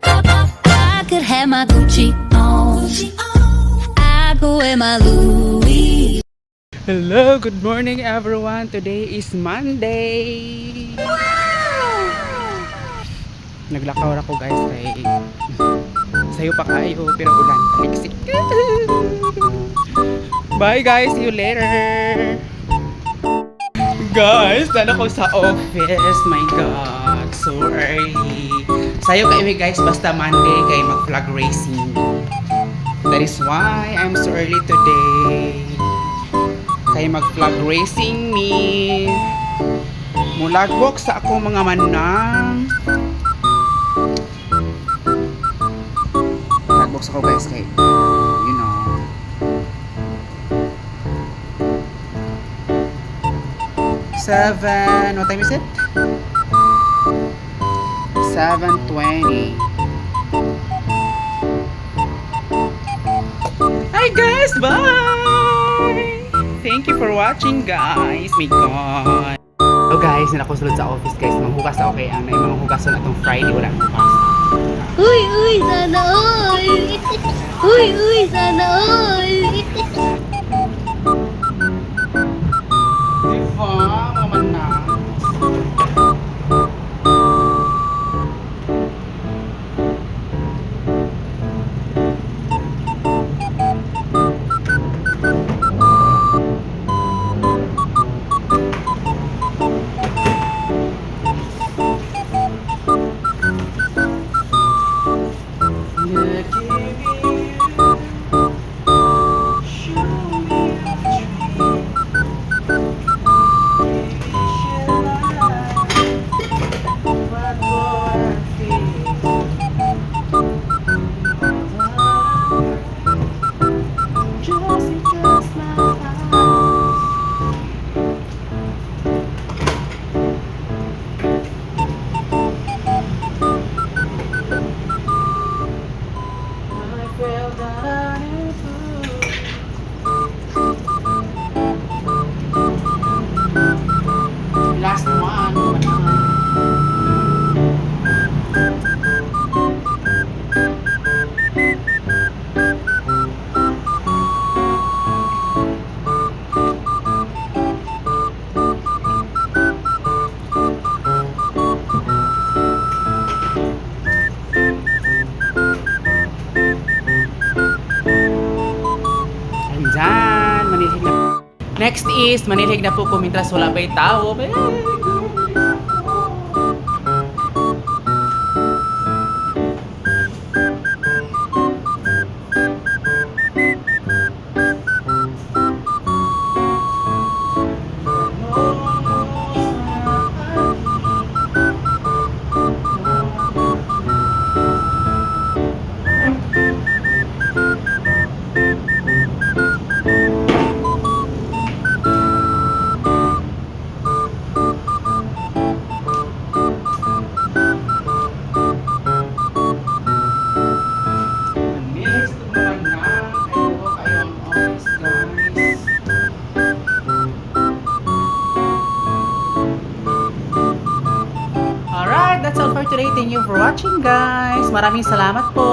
I could have my Gucci on. I go wear my Louis. Hello, good morning everyone. Today is Monday. Naglakaw ako guys kay sayo pa kayo pero ulan kaliksik. Bye guys, see you later. Guys, dala ko sa office. My God, so early. Sayo kayo guys, basta Monday kay mag-flag racing. That is why I'm so early today. Kay mag-flag racing me. Mulagbok sa ako mga manang. Mulagbok sa ako guys kay you know. What time is it? 7:20. Hi guys, bye! Thank you for watching guys. My God. So guys, nakasulod sa office guys. Manghugas ako kay ang mga hugason atong Friday wala akong pasta. Uy, sana all. Uy, sana all. Diba, maman na. Last one. And done. Manilhig na. Next is, manilhig na po ko mintras wala pa'y tao. Alright, that's all for today. Thank you for watching guys. Maraming salamat po.